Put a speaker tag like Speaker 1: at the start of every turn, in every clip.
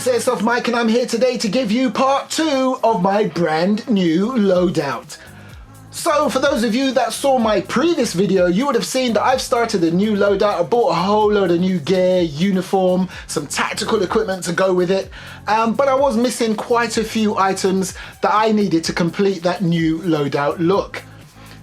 Speaker 1: Airsoft Mike, and I'm here today to give you part 2 of my brand new loadout. So for those of you that saw my previous video, you would have seen that I've started a new loadout. I bought a whole load of new gear, uniform, some tactical equipment to go with it, but I was missing quite a few items that I needed to complete that new loadout look.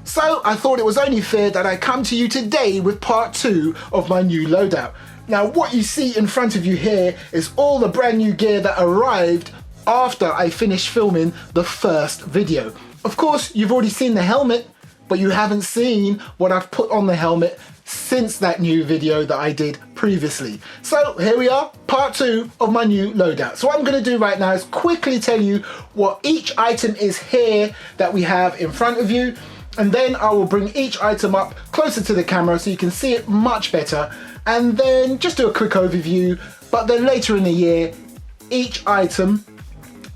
Speaker 1: So I thought it was only fair that I come to you today with part 2 of my new loadout. Now what you see in front of you here is all the brand new gear that arrived after I finished filming the first video. Of course, you've already seen the helmet, but you haven't seen what I've put on the helmet since that new video that I did previously. So here we are, part 2 of my new loadout. So what I'm gonna do right now is quickly tell you what each item is here that we have in front of you, and then I will bring each item up closer to the camera so you can see it much better, and then just do a quick overview. But then later in the year, each item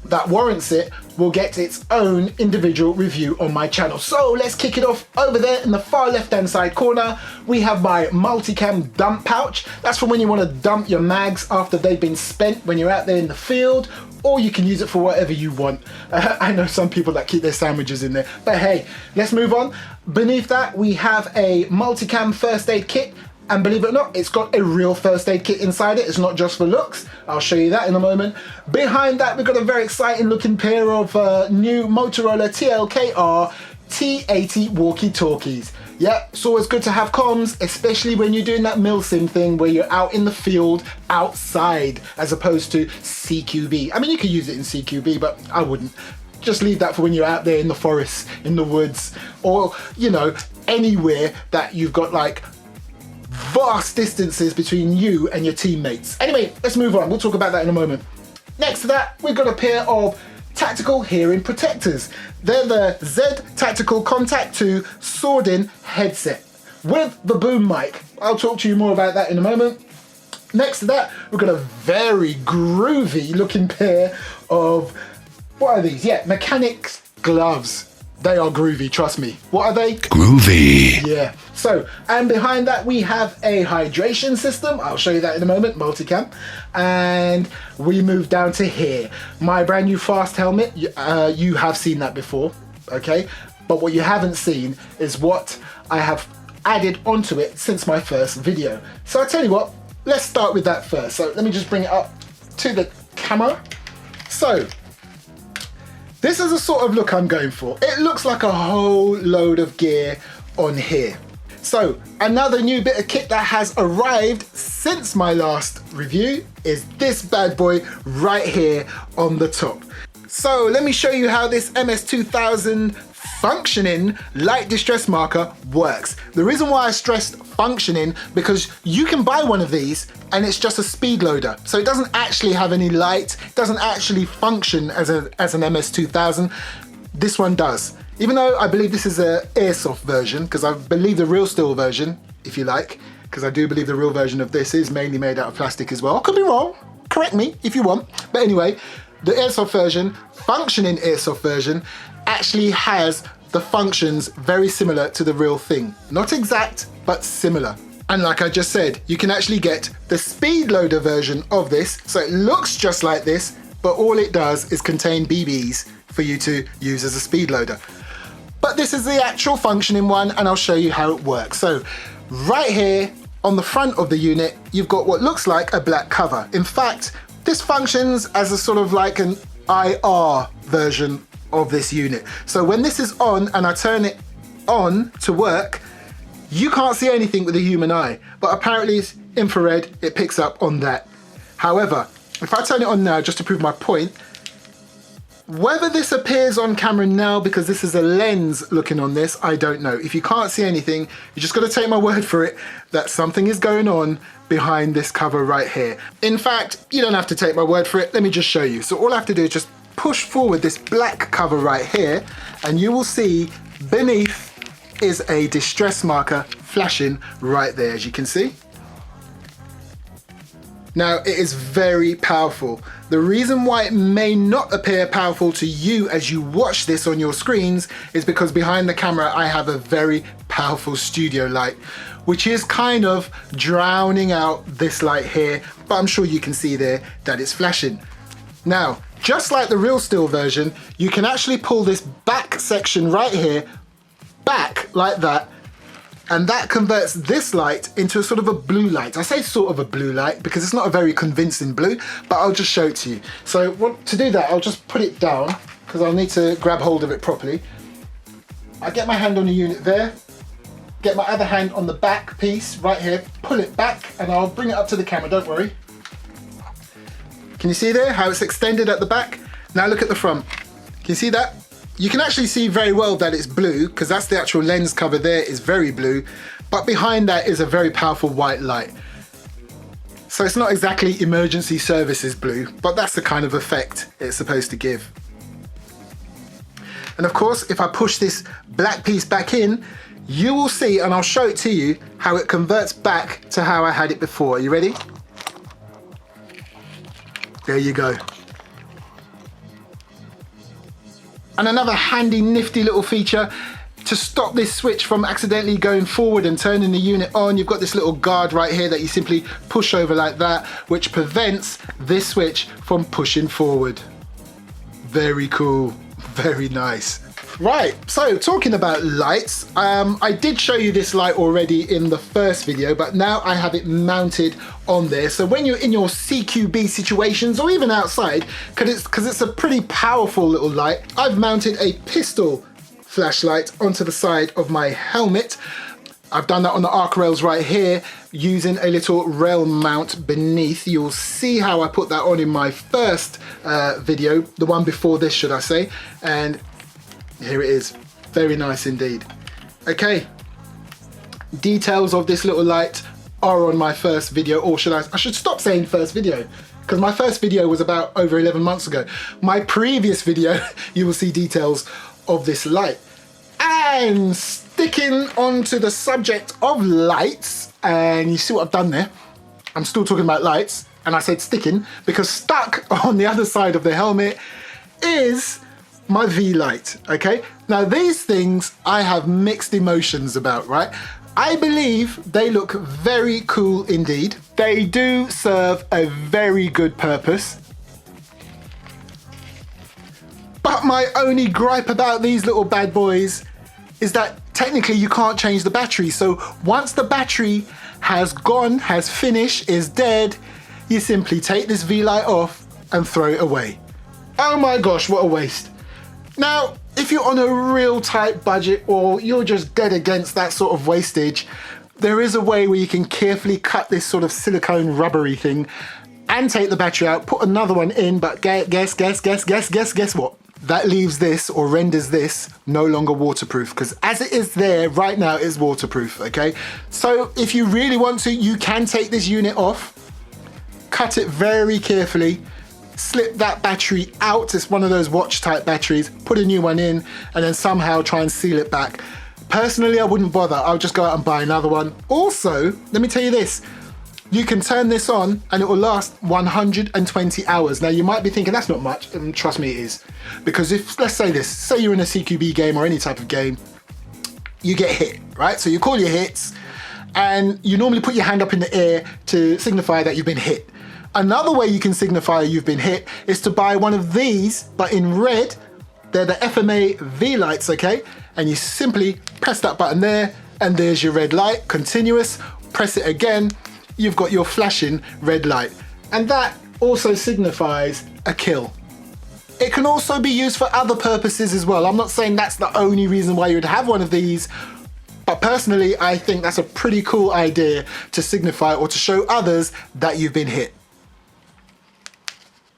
Speaker 1: that warrants it will get its own individual review on my channel. So let's kick it off. Over there in the far left hand side corner, we have my Multicam dump pouch. That's for when you want to dump your mags after they've been spent when you're out there in the field, or you can use it for whatever you want. I know some people that keep their sandwiches in there, but hey, let's move on. Beneath that, we have a Multicam First-Aid Kit. And believe it or not, it's got a real first aid kit inside it. It's not just for looks. I'll show you that in a moment. Behind that, we've got a very exciting looking pair of new Motorola TLKR T80 walkie-talkies. Yeah, it's always good to have comms, especially when you're doing that milsim thing where you're out in the field, outside, as opposed to CQB. I mean, you could use it in CQB, but I wouldn't. Just leave that for when you're out there in the forest, in the woods, or, you know, anywhere that you've got like vast distances between you and your teammates. Anyway, let's move on. We'll talk about that in a moment. Next to that, we've got a pair of tactical hearing protectors. They're the Z Tactical Comtac 2 Sordin headset with the boom mic. I'll talk to you more about that in a moment. Next to that, we've got a very groovy looking pair of, what are these? Yeah, Mechanix gloves. They are groovy, trust me. What are they?
Speaker 2: Groovy.
Speaker 1: Yeah. So, and behind that we have a hydration system. I'll show you that in a moment, multicam. And we move down to here. My brand new fast helmet. You have seen that before, okay? But what you haven't seen is what I have added onto it since my first video. So I tell you what, let's start with that first. So let me just bring it up to the camera. So, this is the sort of look I'm going for. It looks like a whole load of gear on here. So another new bit of kit that has arrived since my last review is this bad boy right here on the top. So let me show you how this MS-2000 functioning light distress marker works. The reason why I stressed functioning, because you can buy one of these and it's just a speed loader. So it doesn't actually have any light, it doesn't actually function as an MS-2000. This one does. Even though I believe this is an Airsoft version, because I believe the real steel version, if you like, because I do believe the real version of this is mainly made out of plastic as well. I could be wrong, correct me if you want. But anyway, the Airsoft version, functioning Airsoft version, actually has the functions very similar to the real thing. Not exact, but similar. And like I just said, you can actually get the speed loader version of this. So it looks just like this, but all it does is contain BBs for you to use as a speed loader. But this is the actual functioning one, and I'll show you how it works. So right here on the front of the unit, you've got what looks like a black cover. In fact, this functions as a sort of like an IR version of this unit. So when this is on and I turn it on to work, you can't see anything with the human eye, but apparently it's infrared, it picks up on that. However, if I turn it on now, just to prove my point, whether this appears on camera now because this is a lens looking on this, I don't know. If you can't see anything, you just got to take my word for it that something is going on behind this cover right here. In fact, you don't have to take my word for it. Let me just show you. So all I have to do is just push forward this black cover right here, and you will see beneath is a distress marker flashing right there, as you can see. Now, it is very powerful. The reason why it may not appear powerful to you as you watch this on your screens is because behind the camera I have a very powerful studio light, which is kind of drowning out this light here, but I'm sure you can see there that it's flashing. Now, just like the real steel version, you can actually pull this back section right here back like that, and that converts this light into a sort of a blue light. I say sort of a blue light because it's not a very convincing blue, but I'll just show it to you. So to do that, I'll just put it down because I'll need to grab hold of it properly. I get my hand on the unit there, get my other hand on the back piece right here, pull it back, and I'll bring it up to the camera, don't worry. Can you see there how it's extended at the back? Now look at the front. Can you see that? You can actually see very well that it's blue because that's the actual lens cover there is very blue, but behind that is a very powerful white light. So it's not exactly emergency services blue, but that's the kind of effect it's supposed to give. And of course, if I push this black piece back in, you will see, and I'll show it to you, how it converts back to how I had it before. Are you ready? There you go. And another handy, nifty little feature to stop this switch from accidentally going forward and turning the unit on, you've got this little guard right here that you simply push over like that, which prevents this switch from pushing forward. Very cool, very nice. Right, so talking about lights, I did show you this light already in the first video, but now I have it mounted on there. So when you're in your CQB situations or even outside, because it's a pretty powerful little light, I've mounted a pistol flashlight onto the side of my helmet. I've done that on the arc rails right here using a little rail mount beneath. You'll see how I put that on in my first video, the one before this, should I say, and here it is. Very nice indeed. Okay, details of this little light are on my first video, or I should stop saying first video, because my first video was about over 11 months ago. My previous video, you will see details of this light. And sticking onto the subject of lights, and you see what I've done there? I'm still talking about lights, and I said sticking because stuck on the other side of the helmet is my V-light, okay? Now these things I have mixed emotions about, right? I believe they look very cool indeed. They do serve a very good purpose. But my only gripe about these little bad boys is that technically you can't change the battery. So once the battery has gone, has finished, is dead, you simply take this V-light off and throw it away. Oh my gosh, what a waste. Now, if you're on a real tight budget or you're just dead against that sort of wastage, there is a way where you can carefully cut this sort of silicone rubbery thing and take the battery out, put another one in, but guess what? That leaves this, or renders this, no longer waterproof, because as it is there right now, it's waterproof, okay? So if you really want to, you can take this unit off, cut it very carefully, slip that battery out, it's one of those watch type batteries, put a new one in, and then somehow try and seal it back. Personally, I wouldn't bother, I'll just go out and buy another one. Also, let me tell you this, you can turn this on and it will last 120 hours. Now you might be thinking that's not much, and trust me it is. Because if, let's say this, say you're in a CQB game or any type of game, you get hit, right? So you call your hits and you normally put your hand up in the air to signify that you've been hit. Another way you can signify you've been hit is to buy one of these, but in red. They're the FMA V-lights, okay? And you simply press that button there, and there's your red light, continuous. Press it again, you've got your flashing red light. And that also signifies a kill. It can also be used for other purposes as well. I'm not saying that's the only reason why you would have one of these, but personally, I think that's a pretty cool idea to signify or to show others that you've been hit.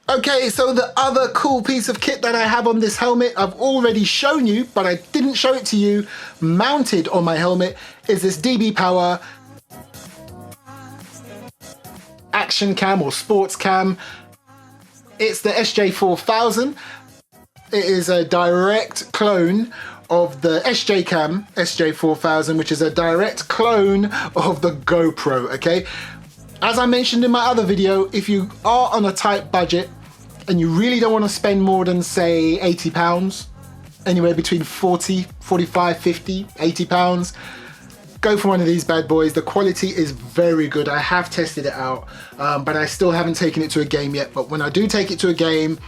Speaker 1: Okay, so the other cool piece of kit that I have on this helmet, I've already shown you, but I didn't show it to you, mounted on my helmet, is this InventPower action cam or sports cam. It's the SJ4000. It is a direct clone of the SJ cam, SJ4000, which is a direct clone of the GoPro, okay? As I mentioned in my other video, if you are on a tight budget and you really don't want to spend more than, say, £80, anywhere between 40, 45, 50, £80, go for one of these bad boys. The quality is very good. I have tested it out, but I still haven't taken it to a game yet. But when I do take it to a game,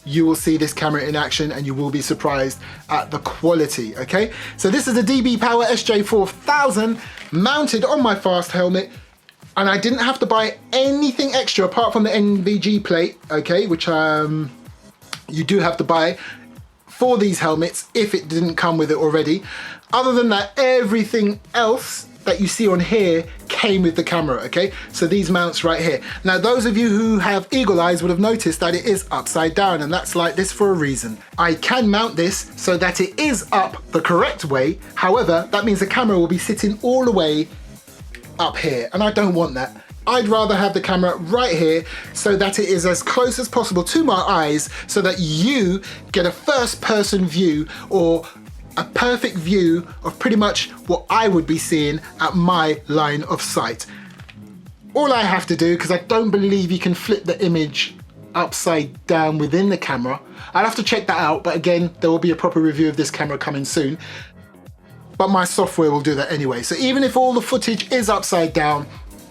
Speaker 1: you will see this camera in action and you will be surprised at the quality, okay? So this is a InventPower SJ4000 mounted on my fast helmet, and I didn't have to buy anything extra apart from the NVG plate, okay, which you do have to buy for these helmets if it didn't come with it already. Other than that, everything else that you see on here came with the camera, okay? So these mounts right here. Now, those of you who have eagle eyes would have noticed that it is upside down, and that's like this for a reason. I can mount this so that it is up the correct way. However, that means the camera will be sitting all the way up here, and I don't want that. I'd rather have the camera right here so that it is as close as possible to my eyes so that you get a first person view, or a perfect view of pretty much what I would be seeing at my line of sight. All I have to do, because I don't believe you can flip the image upside down within the camera. I'll have to check that out, but again, there will be a proper review of this camera coming soon. But my software will do that anyway. So even if all the footage is upside down,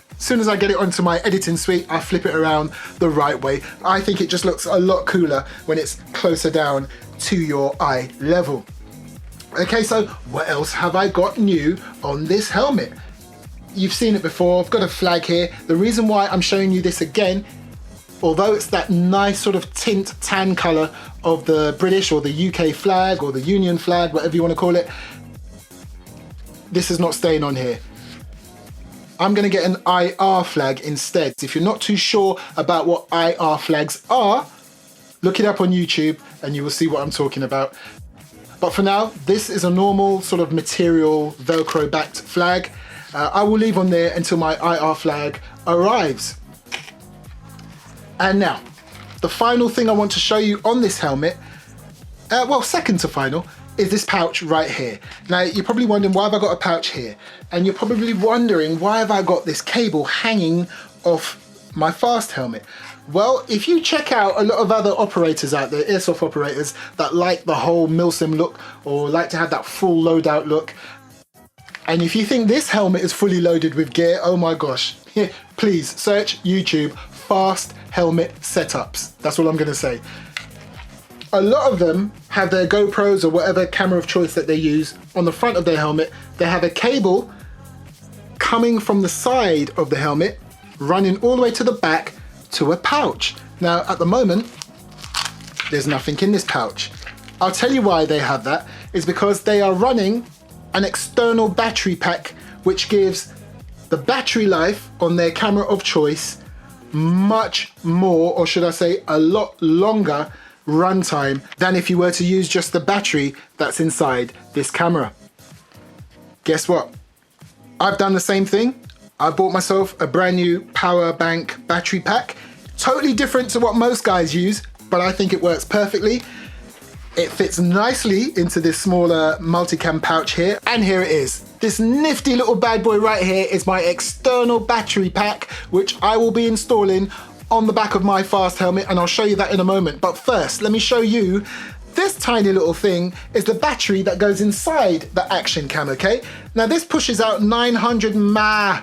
Speaker 1: as soon as I get it onto my editing suite, I flip it around the right way. I think it just looks a lot cooler when it's closer down to your eye level. Okay, so what else have I got new on this helmet? You've seen it before, I've got a flag here. The reason why I'm showing you this again, although it's that nice sort of tint tan color of the British or the UK flag or the Union flag, whatever you want to call it, this is not staying on here. I'm gonna get an IR flag instead. If you're not too sure about what IR flags are, look it up on YouTube and you will see what I'm talking about. But for now, this is a normal sort of material Velcro backed flag. I will leave on there until my IR flag arrives. And now, the final thing I want to show you on this helmet, well, second to final, is this pouch right here. Now, you're probably wondering, why have I got a pouch here? And you're probably wondering, why have I got this cable hanging off my fast helmet? Well, if you check out a lot of other operators out there, airsoft operators, that like the whole milsim look or like to have that full loadout look, and if you think this helmet is fully loaded with gear, oh my gosh, please search YouTube fast helmet setups. That's all I'm gonna say. A lot of them have their GoPros or whatever camera of choice that they use on the front of their helmet. They have a cable coming from the side of the helmet, running all the way to the back to a pouch. Now, at the moment, there's nothing in this pouch. I'll tell you why they have that. It's because they are running an external battery pack, which gives the battery life on their camera of choice much more, or should I say a lot longer runtime than if you were to use just the battery that's inside this camera. Guess what? I've done the same thing. I bought myself a brand new power bank battery pack, totally different to what most guys use, but I think it works perfectly. It fits nicely into this smaller multicam pouch here, and here it is. This nifty little bad boy right here is my external battery pack, which I will be installing on the back of my fast helmet, and I'll show you that in a moment. But first, let me show you this tiny little thing is the battery that goes inside the action cam, okay? Now this pushes out 900 mAh.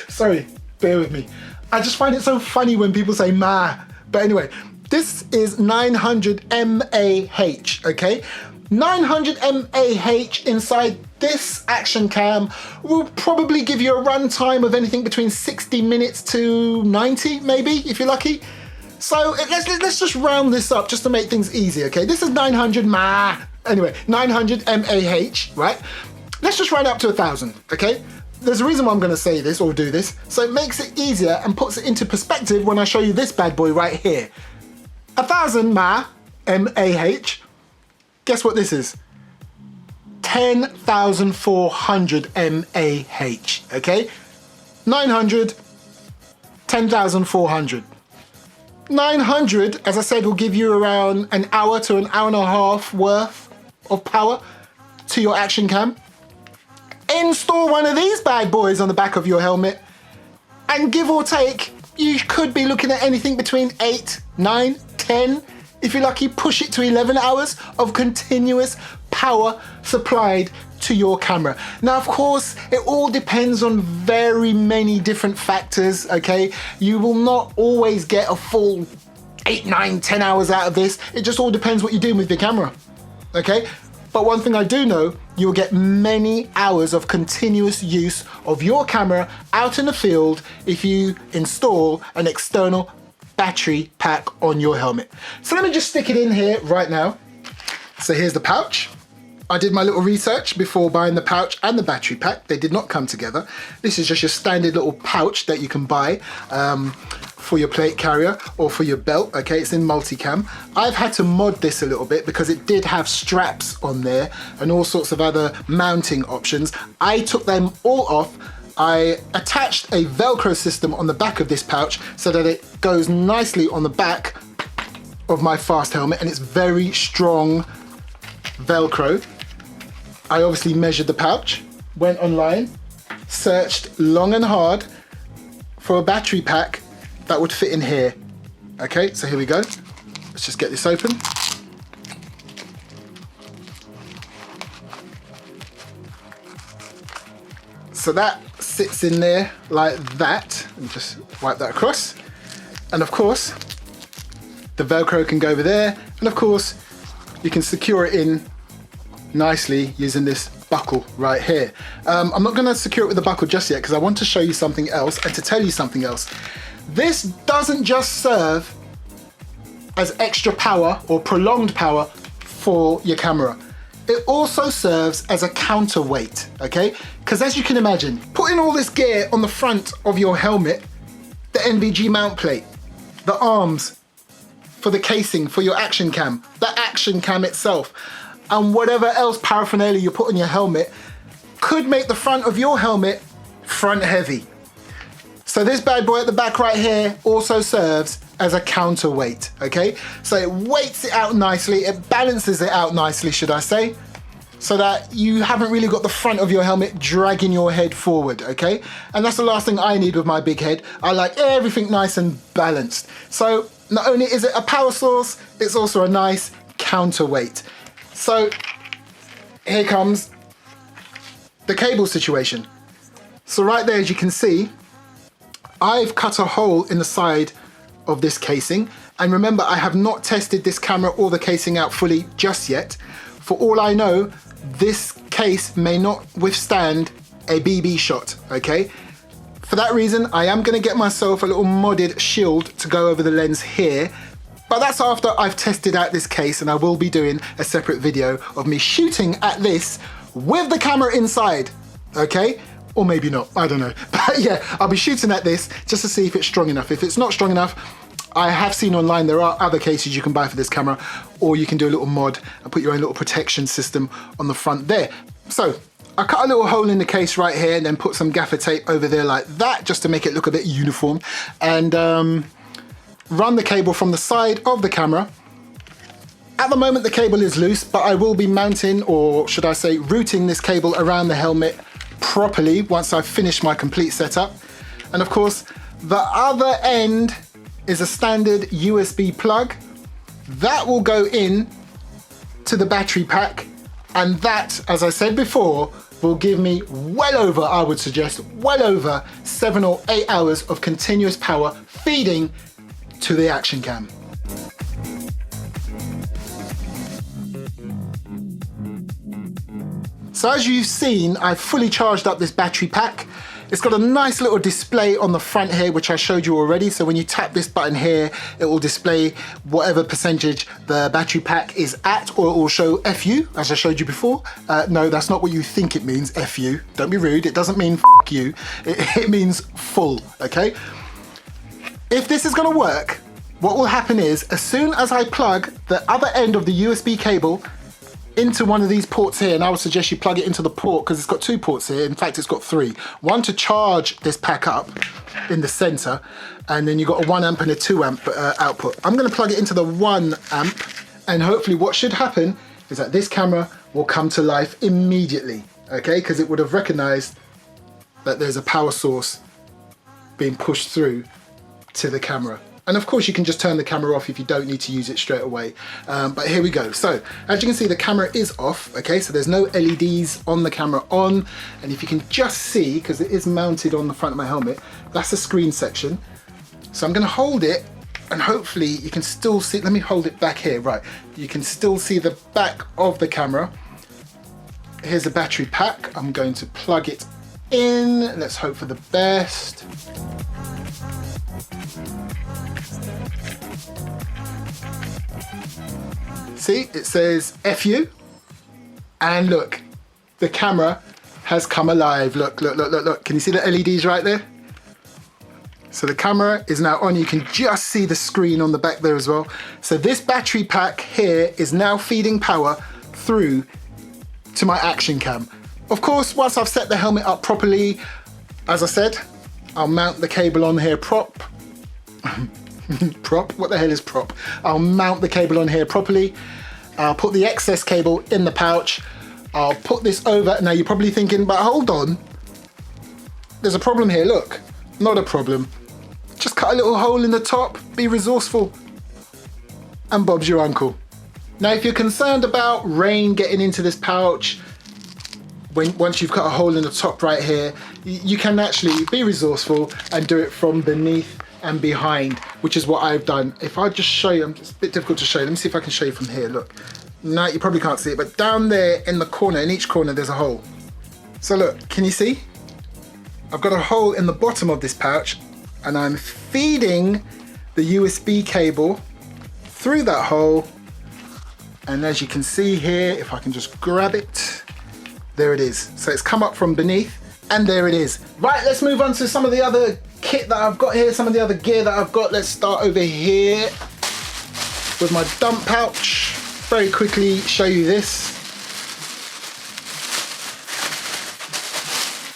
Speaker 1: Sorry, bear with me. I just find it so funny when people say mAh. But anyway, this is 900 mAh, okay? 900 mAh inside this action cam will probably give you a runtime of anything between 60 minutes to 90, maybe, if you're lucky. So let's just round this up just to make things easy, okay? This is 900 mAh. Anyway, 900 mAh, right? Let's just round up to 1,000, okay? There's a reason why I'm gonna say this or do this, so it makes it easier and puts it into perspective when I show you this bad boy right here. 1,000 mAh, M-A-H. Guess what this is? 10,400 mAh, okay? 900, 10,400. 900, as I said, will give you around an hour to an hour and a half worth of power to your action cam. Install one of these bad boys on the back of your helmet, and give or take, you could be looking at anything between 8, 9, 10, if you're lucky, push it to 11 hours of continuous power supplied to your camera. Now, of course, it all depends on very many different factors, okay? You will not always get a full 8, 9, 10 hours out of this. It just all depends what you're doing with your camera, okay? But one thing I do know, you'll get many hours of continuous use of your camera out in the field if you install an external battery pack on your helmet. So let me just stick it in here right now. So here's the pouch. I did my little research before buying the pouch and the battery pack. They did not come together. This is just your standard little pouch that you can buy for your plate carrier or for your belt, okay? It's in Multicam. I've had to mod this a little bit because it did have straps on there and all sorts of other mounting options. I took them all off. I attached a Velcro system on the back of this pouch so that it goes nicely on the back of my fast helmet, and it's very strong Velcro. I obviously measured the pouch, went online, searched long and hard for a battery pack that would fit in here. Okay, so here we go. Let's just get this open. So that sits in there like that, and just wipe that across. And of course, the Velcro can go over there, and of course, you can secure it in nicely using this buckle right here. I'm not gonna secure it with the buckle just yet because I want to show you something else and to tell you something else. This doesn't just serve as extra power or prolonged power for your camera. It also serves as a counterweight, okay? Because as you can imagine, putting all this gear on the front of your helmet, the NVG mount plate, the arms for the casing for your action cam, the action cam itself, and whatever else paraphernalia you put on your helmet could make the front of your helmet front heavy. So this bad boy at the back right here also serves as a counterweight, okay? So it weights it out nicely, it balances it out nicely, should I say, so that you haven't really got the front of your helmet dragging your head forward, okay? And that's the last thing I need with my big head. I like everything nice and balanced. So not only is it a power source, it's also a nice counterweight. So here comes the cable situation. So right there, as you can see, I've cut a hole in the side of this casing. And remember, I have not tested this camera or the casing out fully just yet. For all I know, this case may not withstand a BB shot, okay? For that reason, I am gonna get myself a little modded shield to go over the lens here, but that's after I've tested out this case, and I will be doing a separate video of me shooting at this with the camera inside, okay? Or maybe not, I don't know. But yeah, I'll be shooting at this just to see if it's strong enough. If it's not strong enough, I have seen online there are other cases you can buy for this camera, or you can do a little mod and put your own little protection system on the front there. So I cut a little hole in the case right here and then put some gaffer tape over there like that, just to make it look a bit uniform, and run the cable from the side of the camera. At the moment the cable is loose, but I will be mounting, or should I say routing, this cable around the helmet properly once I've finished my complete setup. And of course, the other end is a standard USB plug. That will go in to the battery pack, and that, as I said before, will give me well over, I would suggest, well over 7 or 8 hours of continuous power feeding to the action cam. So as you've seen, I've fully charged up this battery pack. It's got a nice little display on the front here, which I showed you already. So when you tap this button here, it will display whatever percentage the battery pack is at, or it will show FU, as I showed you before. No, that's not what you think it means, FU. Don't be rude, it doesn't mean F you. It means full, okay? If this is gonna work, what will happen is, as soon as I plug the other end of the USB cable into one of these ports here, and I would suggest you plug it into the port because it's got 2 ports here. In fact, it's got 3. One to charge this pack up in the center, and then you've got a 1 amp and a 2 amp output. I'm gonna plug it into the 1 amp, and hopefully what should happen is that this camera will come to life immediately, okay? Because it would have recognized that there's a power source being pushed through to the camera. And of course you can just turn the camera off if you don't need to use it straight away. But here we go. So as you can see, the camera is off, okay? So there's no LEDs on the camera on. And if you can just see, because it is mounted on the front of my helmet, that's the screen section. So I'm gonna hold it and hopefully you can still see, let me hold it back here, right. You can still see the back of the camera. Here's a battery pack. I'm going to plug it in. Let's hope for the best. See, it says FU. And look, the camera has come alive. Look, look, look, look, look. Can you see the LEDs right there? So the camera is now on. You can just see the screen on the back there as well. So this battery pack here is now feeding power through to my action cam. Of course, once I've set the helmet up properly, as I said, I'll mount the cable on here prop. Prop? What the hell is prop? I'll mount the cable on here properly. I'll put the excess cable in the pouch. I'll put this over. Now you're probably thinking, but hold on. There's a problem here, look. Not a problem. Just cut a little hole in the top, be resourceful, and Bob's your uncle. Now, if you're concerned about rain getting into this pouch, once you've cut a hole in the top right here, you can actually be resourceful and do it from beneath and behind, which is what I've done. If I just show you, it's a bit difficult to show you. Let me see if I can show you from here, look. No, you probably can't see it, but down there in the corner, in each corner, there's a hole. So look, can you see? I've got a hole in the bottom of this pouch and I'm feeding the USB cable through that hole. And as you can see here, if I can just grab it, there it is. So it's come up from beneath and there it is. Right, let's move on to some of the other kit that I've got here, some of the other gear that I've got. Let's start over here with my dump pouch. Very quickly show you this.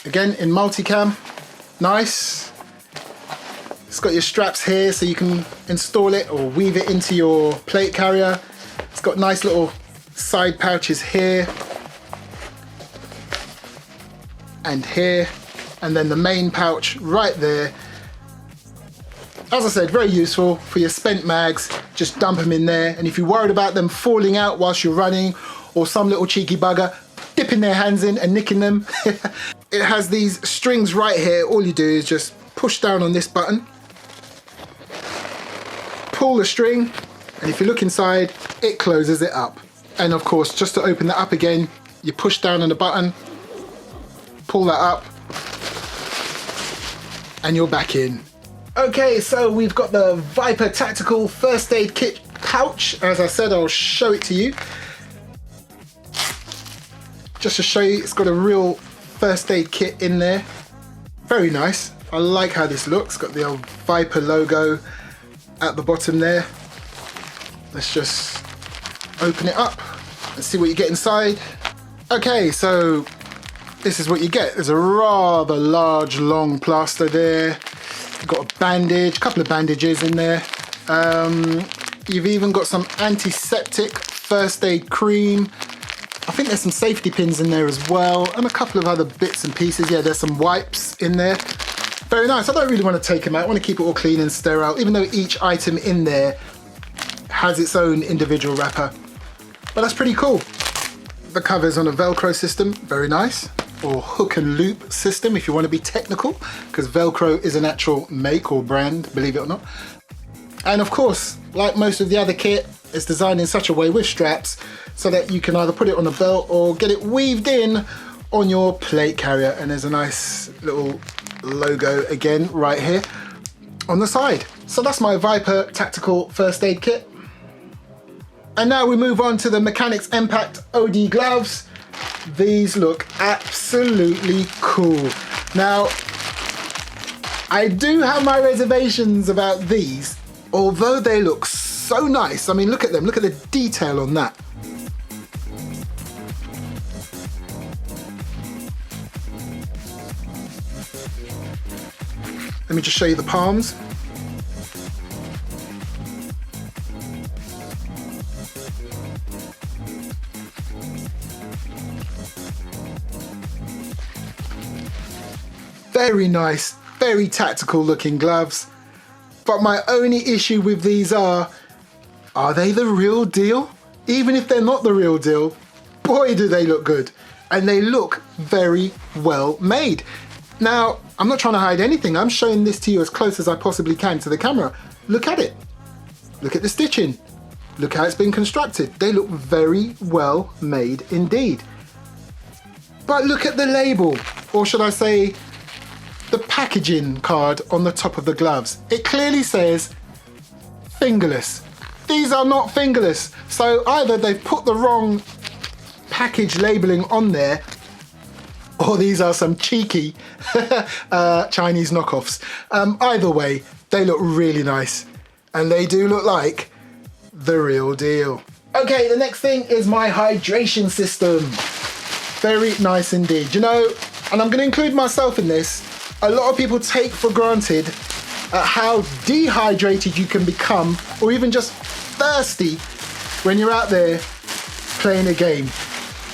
Speaker 1: Again, in multicam, nice. It's got your straps here so you can install it or weave it into your plate carrier. It's got nice little side pouches here and here, and then the main pouch right there. As I said, very useful for your spent mags. Just dump them in there, and if you're worried about them falling out whilst you're running, or some little cheeky bugger dipping their hands in and nicking them, it has these strings right here. All you do is just push down on this button, pull the string, and if you look inside, it closes it up. And of course, just to open that up again, you push down on the button, pull that up, and you're back in. Okay, so we've got the Viper Tactical First-Aid Kit pouch. As I said, I'll show it to you. Just to show you, it's got a real first aid kit in there. Very nice. I like how this looks. Got the old Viper logo at the bottom there. Let's just open it up and see what you get inside. Okay, so this is what you get. There's a rather large, long plaster there. You've got a bandage, a couple of bandages in there. You've even got some antiseptic first aid cream. I think there's some safety pins in there as well, and a couple of other bits and pieces. Yeah, there's some wipes in there. Very nice. I don't really want to take them out. I want to keep it all clean and sterile, even though each item in there has its own individual wrapper. But that's pretty cool. The cover's on a Velcro system. Very nice. Or hook and loop system if you want to be technical, because Velcro is an actual make or brand, believe it or not. And of course, like most of the other kit, it's designed in such a way with straps so that you can either put it on a belt or get it weaved in on your plate carrier. And there's a nice little logo again right here on the side. So that's my Viper Tactical First Aid Kit. And now we move on to the Mechanix Impact OD gloves. These look absolutely cool. Now, I do have my reservations about these, although they look so nice. I mean, look at them, look at the detail on that. Let me just show you the palms. Very nice, very tactical looking gloves. But my only issue with these are they the real deal? Even if they're not the real deal, boy do they look good. And they look very well made. Now, I'm not trying to hide anything. I'm showing this to you as close as I possibly can to the camera. Look at it. Look at the stitching. Look how it's been constructed. They look very well made indeed. But look at the label, or should I say, the packaging card on the top of the gloves. It clearly says fingerless. These are not fingerless. So either they've put the wrong package labeling on there, or these are some cheeky Chinese knockoffs. Either way, they look really nice, and they do look like the real deal. Okay, the next thing is my hydration system. Very nice indeed. You know, and I'm gonna include myself in this, a lot of people take for granted how dehydrated you can become, or even just thirsty, when you're out there playing a game.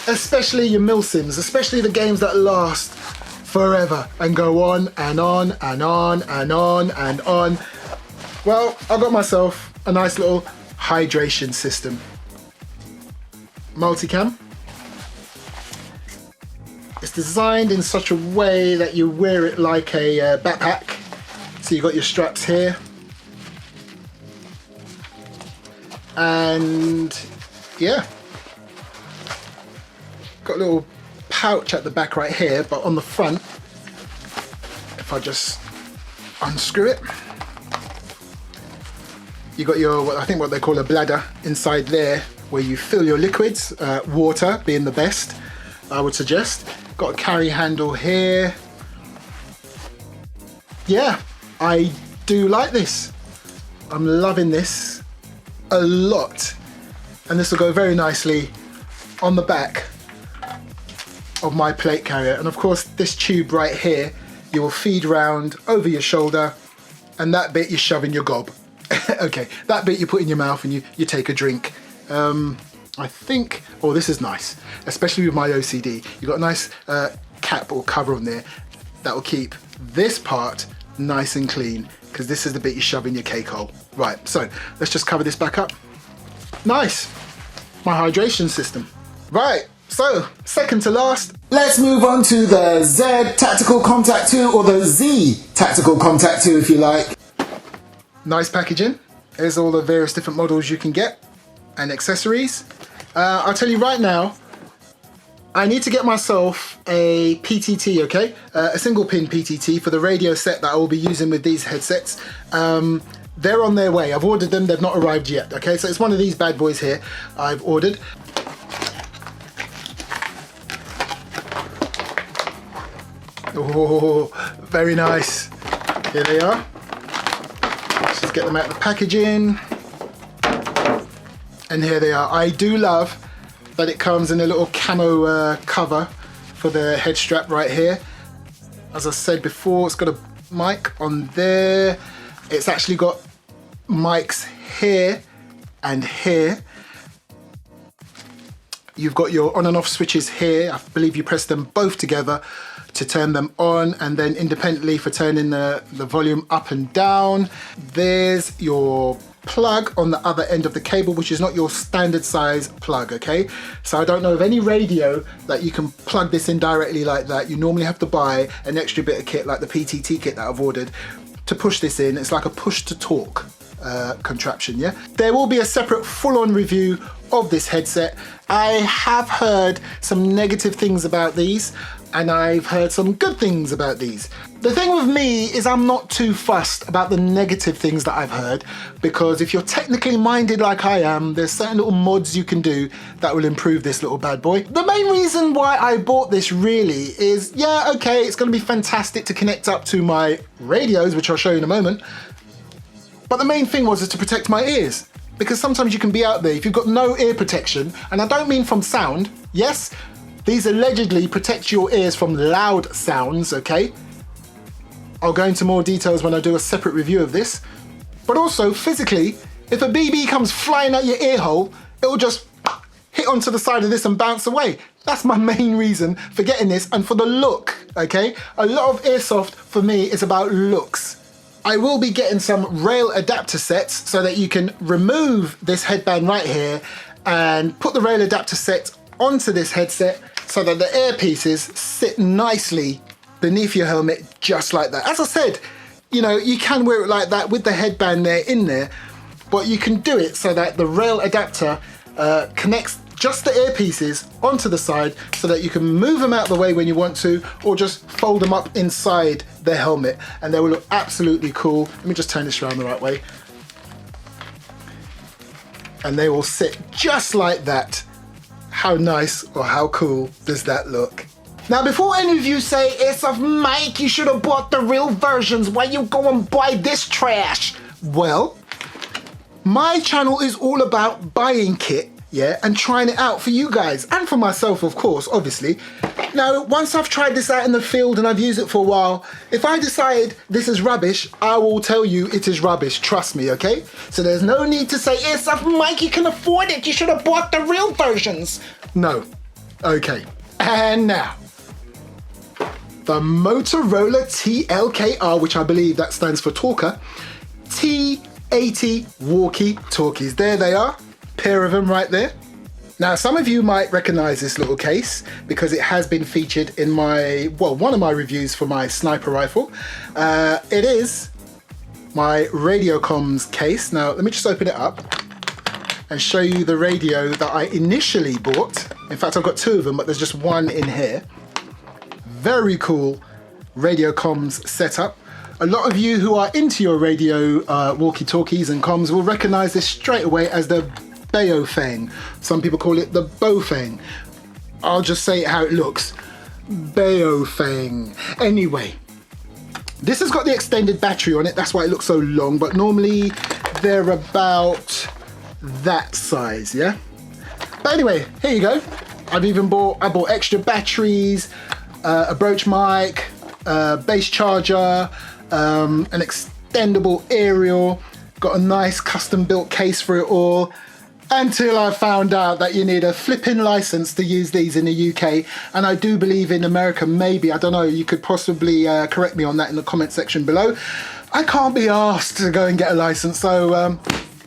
Speaker 1: Especially your milsims, especially the games that last forever and go on and on and on and on and on. Well, I got myself a nice little hydration system. Multicam. It's designed in such a way that you wear it like a backpack. So you've got your straps here. And yeah. Got a little pouch at the back right here, but on the front, if I just unscrew it, you got your, I think what they call a bladder inside there, where you fill your liquids, water being the best, I would suggest. Got a carry handle here. Yeah, I do like this. I'm loving this a lot. And this will go very nicely on the back of my plate carrier. And of course, this tube right here, you will feed round over your shoulder, and that bit you shove in your gob. Okay, that bit you put in your mouth and you take a drink. I think, oh, this is nice, especially with my OCD. You've got a nice cap or cover on there that will keep this part nice and clean, because this is the bit you shove in your cake hole. Right, so let's just cover this back up. Nice, my hydration system. Right, so second to last, let's move on to the Z Tactical Comtac 2, or the Z Tactical Comtac 2 if you like. Nice packaging. Here's all the various different models you can get and accessories. I'll tell you right now, I need to get myself a PTT, okay? A single pin PTT for the radio set that I will be using with these headsets. They're on their way. I've ordered them, they've not arrived yet, okay? So it's one of these bad boys here I've ordered. Oh, very nice. Here they are. Let's just get them out of the packaging. And here they are. I do love that it comes in a little camo cover for the head strap right here. As I said before, it's got a mic on there. It's actually got mics here and here. You've got your on and off switches here. I believe you press them both together to turn them on, and then independently for turning the volume up and down. There's your plug on the other end of the cable, which is not your standard size plug, okay? So I don't know of any radio that you can plug this in directly like that. You normally have to buy an extra bit of kit like the PTT kit that I've ordered to push this in. It's like a push to talk contraption, yeah? There will be a separate full-on review of this headset. I have heard some negative things about these, and I've heard some good things about these. The thing with me is I'm not too fussed about the negative things that I've heard, because if you're technically minded like I am, there's certain little mods you can do that will improve this little bad boy. The main reason why I bought this really is, yeah, okay, it's gonna be fantastic to connect up to my radios, which I'll show you in a moment, but the main thing was to protect my ears. Because sometimes you can be out there, if you've got no ear protection, and I don't mean from sound, yes, these allegedly protect your ears from loud sounds, okay? I'll go into more details when I do a separate review of this. But also, physically, if a BB comes flying at your ear hole, it'll just hit onto the side of this and bounce away. That's my main reason for getting this, and for the look, okay? A lot of Airsoft, for me, is about looks. I will be getting some rail adapter sets so that you can remove this headband right here and put the rail adapter set onto this headset so that the earpieces sit nicely beneath your helmet just like that. As I said, you know, you can wear it like that with the headband there in there, but you can do it so that the rail adapter connects just the earpieces onto the side so that you can move them out the way when you want to, or just fold them up inside the helmet and they will look absolutely cool. Let me just turn this around the right way. And they will sit just like that. How nice or how cool does that look? Now, before any of you say, Airsoft Mike, you should have bought the real versions, why you go and buy this trash? Well, my channel is all about buying kit, yeah, and trying it out for you guys and for myself, of course, obviously. Now, once I've tried this out in the field and I've used it for a while, if I decide this is rubbish, I will tell you it is rubbish, trust me, okay? So there's no need to say, Airsoft Mike, you can afford it, you should have bought the real versions. No. Okay. And now, the Motorola TLKR, which I believe that stands for Talker, T80 Walkie Talkies. There they are. Pair of them right there. Now, some of you might recognize this little case because it has been featured in my, well, one of my reviews for my sniper rifle. It is my radio comms case. Now, let me just open it up and show you the radio that I initially bought. In fact, I've got two of them, but there's just one in here. Very cool radio comms setup. A lot of you who are into your radio walkie-talkies and comms will recognize this straight away as the Baofeng. Some people call it the Bofeng. I'll just say it how it looks. Baofeng. Anyway, this has got the extended battery on it, that's why it looks so long, but normally they're about that size, yeah? But anyway, here you go. I bought extra batteries, a broach mic, base charger, an extendable aerial, got a nice custom built case for it all, until I found out that you need a flipping license to use these in the UK, and I do believe in America maybe, I don't know, you could possibly correct me on that in the comment section below. I can't be asked to go and get a license, so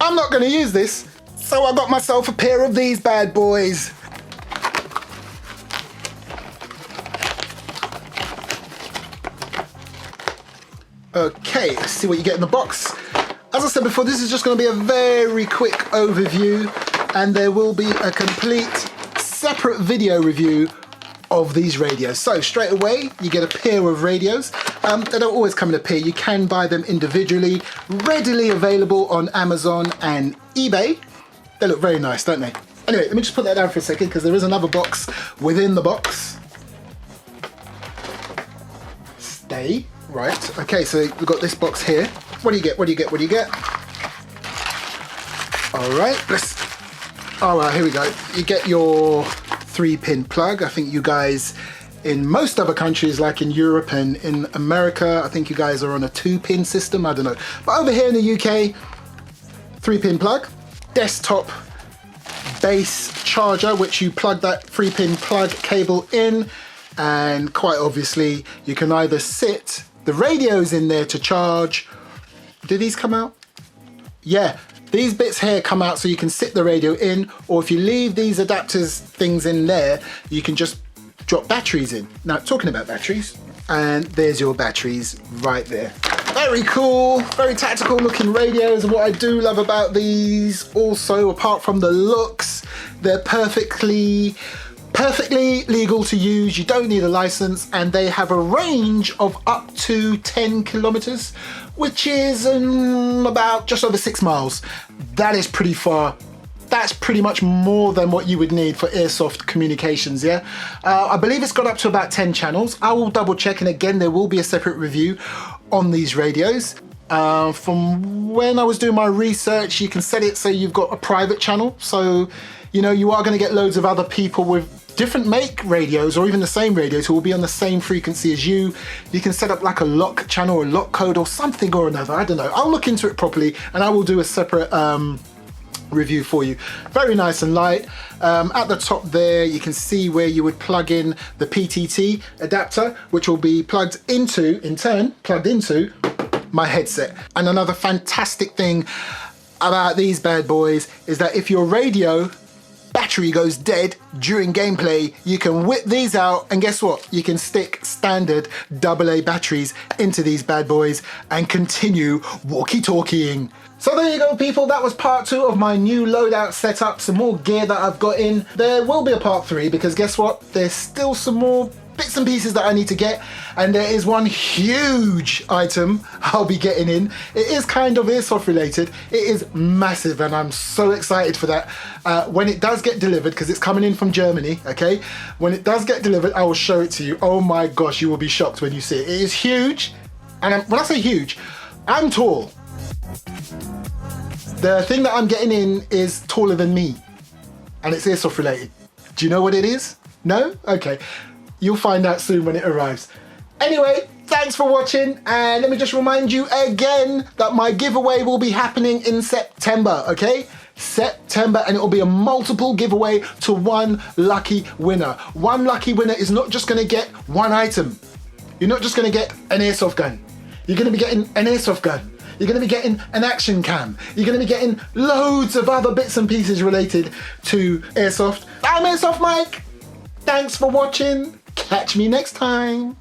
Speaker 1: I'm not going to use this, so I got myself a pair of these bad boys. Okay, let's see what you get in the box. As I said before, this is just going to be a very quick overview, and there will be a complete separate video review of these radios. So straight away, you get a pair of radios. They don't always come in a pair. You can buy them individually, readily available on Amazon and eBay. They look very nice, don't they? Anyway, let me just put that down for a second because there is another box within the box. Stay. Right, okay, so we've got this box here. What do you get? What do you get? What do you get? All right, here we go. You get your 3-pin plug. I think you guys in most other countries, like in Europe and in America, I think you guys are on a 2-pin system, I don't know. But over here in the UK, 3-pin plug, desktop base charger, which you plug that 3-pin plug cable in, and quite obviously you can either sit the radios in there to charge. Do these come out? Yeah, these bits here come out so you can sit the radio in, or if you leave these adapters things in there, you can just drop batteries in. Now, talking about batteries, and there's your batteries right there. Very cool, very tactical looking radios. And what I do love about these also, apart from the looks, they're perfectly legal to use. You don't need a license, and they have a range of up to 10 kilometers, which is about just over 6 miles. That is pretty far. That's pretty much more than what you would need for airsoft communications, yeah? I believe it's got up to about 10 channels. I will double check, and again, there will be a separate review on these radios. From when I was doing my research, you can set it so you've got a private channel. So, you know, you are gonna get loads of other people with different make radios, or even the same radios, who will be on the same frequency as you. You can set up like a lock channel or a lock code or something or another, I don't know. I'll look into it properly and I will do a separate review for you. Very nice and light. At the top there, you can see where you would plug in the PTT adapter, which will be plugged into, in turn, plugged into my headset. And another fantastic thing about these bad boys is that if your radio battery goes dead during gameplay, you can whip these out and guess what? You can stick standard AA batteries into these bad boys and continue walkie-talkieing. So there you go, people. That was part 2 of my new loadout setup. Some more gear that I've got in. There will be a part 3 because guess what? There's still some more bits and pieces that I need to get, and there is one huge item I'll be getting in. It is kind of Airsoft related. It is massive and I'm so excited for that. When it does get delivered, because it's coming in from Germany, okay? When it does get delivered, I will show it to you. Oh my gosh, you will be shocked when you see it. It is huge, and when I say huge, I'm tall. The thing that I'm getting in is taller than me, and it's Airsoft related. Do you know what it is? No? Okay. You'll find out soon when it arrives. Anyway, thanks for watching, and let me just remind you again that my giveaway will be happening in September, okay? September, and it will be a multiple giveaway to one lucky winner. One lucky winner is not just gonna get one item. You're not just gonna get an Airsoft gun. You're gonna be getting an Airsoft gun. You're gonna be getting an action cam. You're gonna be getting loads of other bits and pieces related to Airsoft. I'm Airsoft Mike. Thanks for watching. Catch me next time.